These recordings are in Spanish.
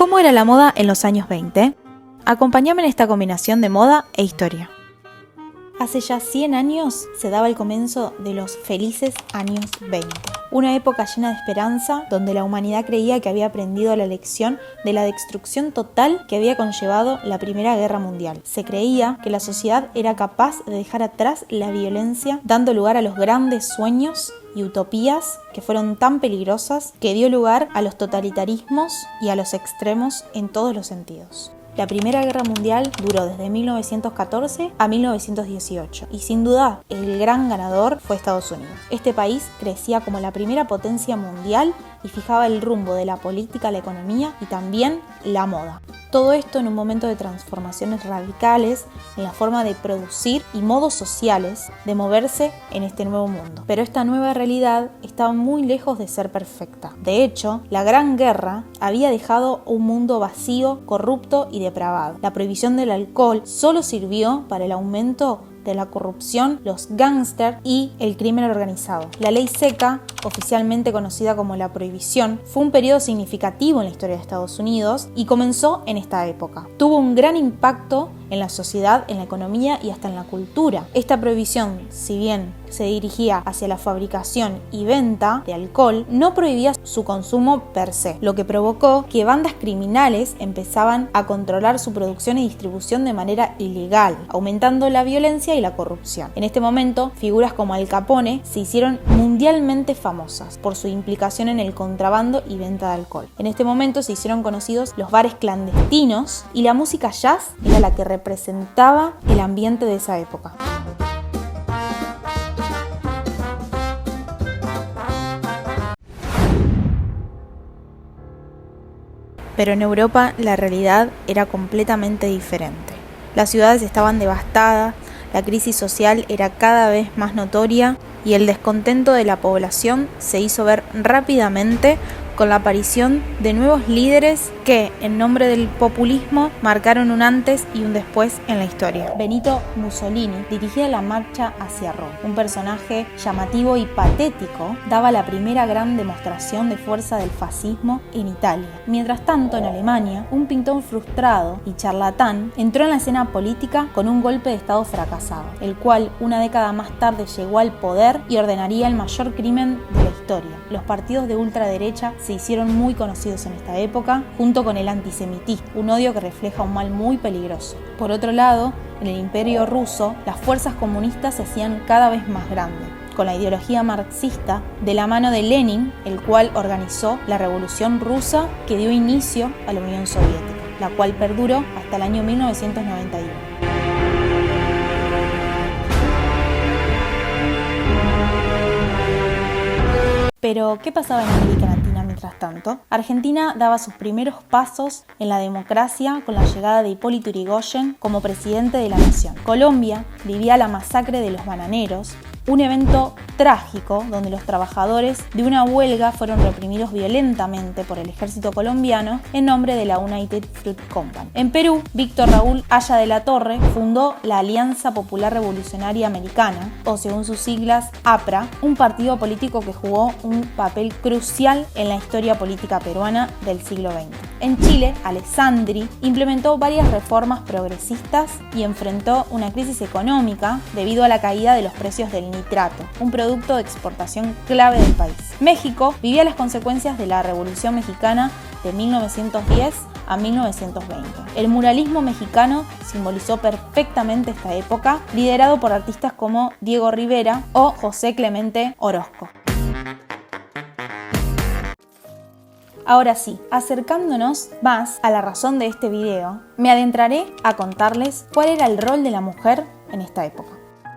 ¿Cómo era la moda en los años 20? Acompáñame en esta combinación de moda e historia. Hace ya 100 años se daba el comienzo de los felices años 20, una época llena de esperanza donde la humanidad creía que había aprendido la lección de la destrucción total que había conllevado la Primera Guerra Mundial. Se creía que la sociedad era capaz de dejar atrás la violencia, dando lugar a los grandes sueños y utopías que fueron tan peligrosas que dio lugar a los totalitarismos y a los extremos en todos los sentidos. La Primera Guerra Mundial duró desde 1914 a 1918 y sin duda el gran ganador fue Estados Unidos. Este país crecía como la primera potencia mundial y fijaba el rumbo de la política, la economía y también la moda. Todo esto en un momento de transformaciones radicales en la forma de producir y modos sociales de moverse en este nuevo mundo. Pero esta nueva realidad estaba muy lejos de ser perfecta. De hecho, la Gran Guerra había dejado un mundo vacío, corrupto y depravado. La prohibición del alcohol solo sirvió para el aumento de la corrupción, los gángsters y el crimen organizado. La ley seca, oficialmente conocida como la Prohibición, fue un periodo significativo en la historia de Estados Unidos y comenzó en esta época. Tuvo un gran impacto en la sociedad, en la economía y hasta en la cultura. Esta prohibición, si bien se dirigía hacia la fabricación y venta de alcohol, no prohibía su consumo per se, lo que provocó que bandas criminales empezaban a controlar su producción y distribución de manera ilegal, aumentando la violencia y la corrupción. En este momento, figuras como Al Capone se hicieron mundialmente famosas por su implicación en el contrabando y venta de alcohol. En este momento se hicieron conocidos los bares clandestinos y la música jazz era la que representaba el ambiente de esa época. Pero en Europa la realidad era completamente diferente. Las ciudades estaban devastadas, la crisis social era cada vez más notoria y el descontento de la población se hizo ver rápidamente con la aparición de nuevos líderes que, en nombre del populismo, marcaron un antes y un después en la historia. Benito Mussolini dirigía la marcha hacia Roma. Un personaje llamativo y patético daba la primera gran demostración de fuerza del fascismo en Italia. Mientras tanto, en Alemania, un pintor frustrado y charlatán entró en la escena política con un golpe de estado fracasado, el cual una década más tarde llegó al poder y ordenaría el mayor crimen de la historia. Los partidos de ultraderecha se hicieron muy conocidos en esta época, junto con el antisemitismo, un odio que refleja un mal muy peligroso. Por otro lado, en el Imperio ruso, las fuerzas comunistas se hacían cada vez más grandes, con la ideología marxista de la mano de Lenin, el cual organizó la Revolución Rusa que dio inicio a la Unión Soviética, la cual perduró hasta el año 1991. Pero, ¿qué pasaba en América Latina mientras tanto? Argentina daba sus primeros pasos en la democracia con la llegada de Hipólito Yrigoyen como presidente de la nación. Colombia vivía la masacre de los bananeros, un evento trágico donde los trabajadores de una huelga fueron reprimidos violentamente por el ejército colombiano en nombre de la United Fruit Company. En Perú, Víctor Raúl Haya de la Torre fundó la Alianza Popular Revolucionaria Americana, o según sus siglas APRA, un partido político que jugó un papel crucial en la historia política peruana del siglo XX. En Chile, Alessandri implementó varias reformas progresistas y enfrentó una crisis económica debido a la caída de los precios del nitrato, un producto de exportación clave del país. México vivía las consecuencias de la Revolución Mexicana de 1910 a 1920. El muralismo mexicano simbolizó perfectamente esta época, liderado por artistas como Diego Rivera o José Clemente Orozco. Ahora sí, acercándonos más a la razón de este video, me adentraré a contarles cuál era el rol de la mujer en esta época.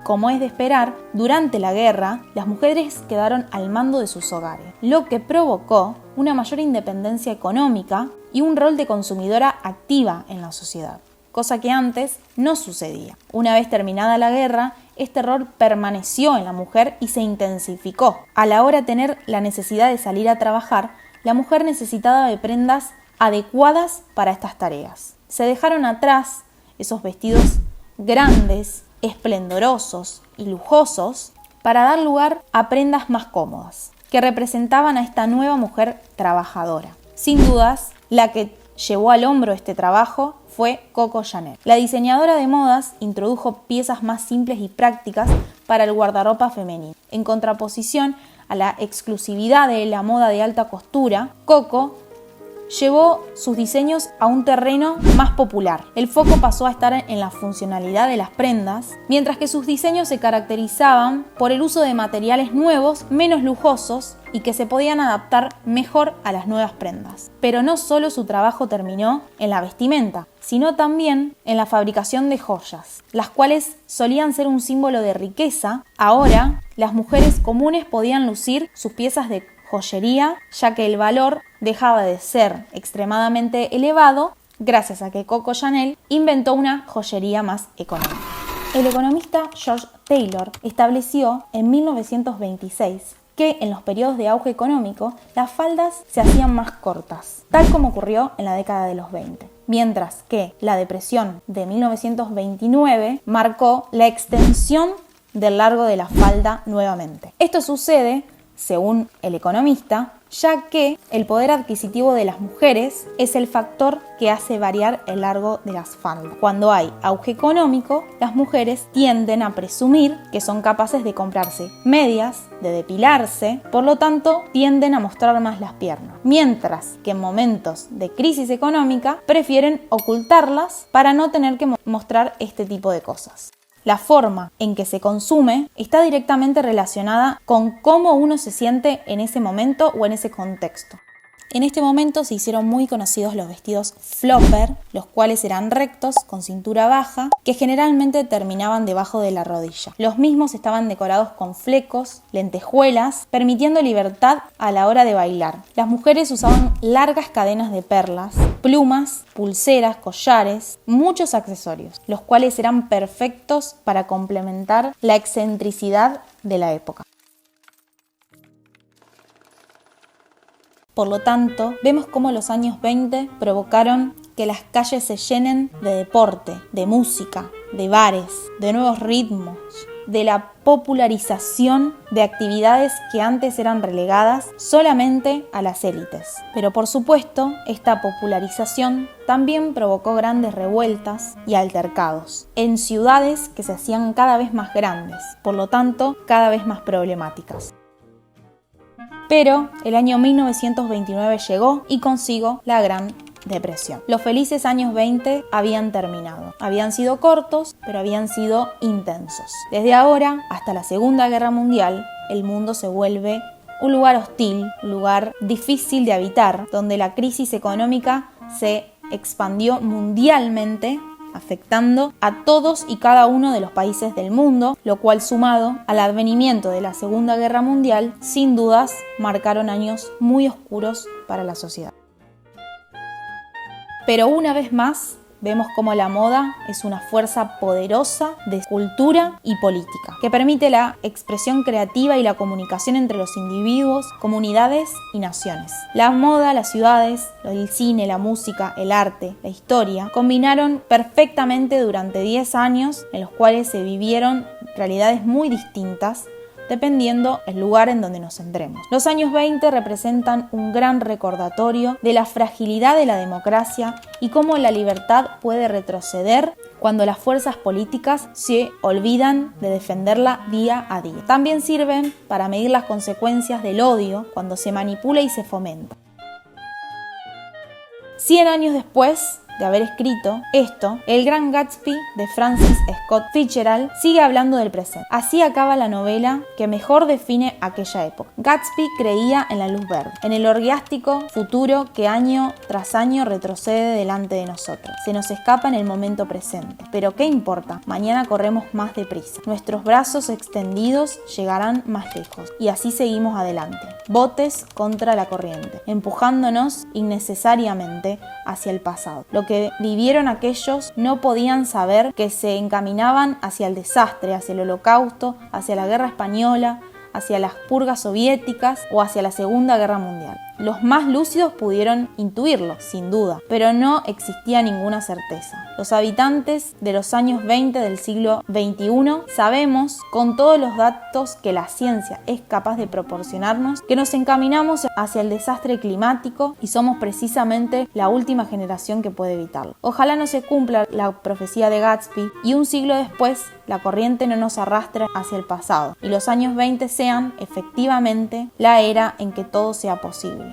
Como es de esperar, durante la guerra, las mujeres quedaron al mando de sus hogares, lo que provocó una mayor independencia económica y un rol de consumidora activa en la sociedad, cosa que antes no sucedía. Una vez terminada la guerra, este rol permaneció en la mujer y se intensificó. A la hora de tener la necesidad de salir a trabajar, la mujer necesitaba de prendas adecuadas para estas tareas. Se dejaron atrás esos vestidos grandes, esplendorosos y lujosos para dar lugar a prendas más cómodas, que representaban a esta nueva mujer trabajadora. Sin dudas, la que llevó al hombro este trabajo fue Coco Chanel. La diseñadora de modas introdujo piezas más simples y prácticas para el guardarropa femenino. En contraposición a la exclusividad de la moda de alta costura, Coco llevó sus diseños a un terreno más popular. El foco pasó a estar en la funcionalidad de las prendas, mientras que sus diseños se caracterizaban por el uso de materiales nuevos, menos lujosos y que se podían adaptar mejor a las nuevas prendas. Pero no solo su trabajo terminó en la vestimenta, sino también en la fabricación de joyas, las cuales solían ser un símbolo de riqueza. Ahora, las mujeres comunes podían lucir sus piezas de joyería, ya que el valor dejaba de ser extremadamente elevado gracias a que Coco Chanel inventó una joyería más económica. El economista George Taylor estableció en 1926 que en los periodos de auge económico las faldas se hacían más cortas, tal como ocurrió en la década de los 20, mientras que la depresión de 1929 marcó la extensión del largo de la falda nuevamente. Esto sucede, según el economista, ya que el poder adquisitivo de las mujeres es el factor que hace variar el largo de las faldas. Cuando hay auge económico, las mujeres tienden a presumir que son capaces de comprarse medias, de depilarse, por lo tanto tienden a mostrar más las piernas, mientras que en momentos de crisis económica prefieren ocultarlas para no tener que mostrar este tipo de cosas. La forma en que se consume está directamente relacionada con cómo uno se siente en ese momento o en ese contexto. En este momento se hicieron muy conocidos los vestidos flopper, los cuales eran rectos, con cintura baja, que generalmente terminaban debajo de la rodilla. Los mismos estaban decorados con flecos, lentejuelas, permitiendo libertad a la hora de bailar. Las mujeres usaban largas cadenas de perlas, plumas, pulseras, collares, muchos accesorios, los cuales eran perfectos para complementar la excentricidad de la época. Por lo tanto, vemos cómo los años 20 provocaron que las calles se llenen de deporte, de música, de bares, de nuevos ritmos, de la popularización de actividades que antes eran relegadas solamente a las élites. Pero por supuesto, esta popularización también provocó grandes revueltas y altercados en ciudades que se hacían cada vez más grandes, por lo tanto, cada vez más problemáticas. Pero el año 1929 llegó y consigo la Gran Depresión. Los felices años 20 habían terminado. Habían sido cortos, pero habían sido intensos. Desde ahora hasta la Segunda Guerra Mundial, el mundo se vuelve un lugar hostil, un lugar difícil de habitar, donde la crisis económica se expandió mundialmente, afectando a todos y cada uno de los países del mundo, lo cual, sumado al advenimiento de la Segunda Guerra Mundial, sin dudas marcaron años muy oscuros para la sociedad. Pero una vez más, vemos cómo la moda es una fuerza poderosa de cultura y política, que permite la expresión creativa y la comunicación entre los individuos, comunidades y naciones. La moda, las ciudades, el cine, la música, el arte, la historia, combinaron perfectamente durante 10 años en los cuales se vivieron realidades muy distintas, dependiendo el lugar en donde nos centremos. Los años 20 representan un gran recordatorio de la fragilidad de la democracia y cómo la libertad puede retroceder cuando las fuerzas políticas se olvidan de defenderla día a día. También sirven para medir las consecuencias del odio cuando se manipula y se fomenta. 100 años después de haber escrito esto, El Gran Gatsby de Francis Scott Fitzgerald sigue hablando del presente. Así acaba la novela que mejor define aquella época. Gatsby creía en la luz verde, en el orgiástico futuro que año tras año retrocede delante de nosotros. Se nos escapa en el momento presente. Pero ¿qué importa? Mañana corremos más deprisa. Nuestros brazos extendidos llegarán más lejos. Y así seguimos adelante. Botes contra la corriente, empujándonos innecesariamente hacia el pasado. Lo que vivieron aquellos no podían saber que se encaminaban hacia el desastre, hacia el Holocausto, hacia la Guerra Española, hacia las purgas soviéticas o hacia la Segunda Guerra Mundial. Los más lúcidos pudieron intuirlo, sin duda, pero no existía ninguna certeza. Los habitantes de los años 20 del siglo XXI sabemos, con todos los datos que la ciencia es capaz de proporcionarnos, que nos encaminamos hacia el desastre climático y somos precisamente la última generación que puede evitarlo. Ojalá no se cumpla la profecía de Gatsby y un siglo después la corriente no nos arrastre hacia el pasado y los años 20 sean efectivamente la era en que todo sea posible.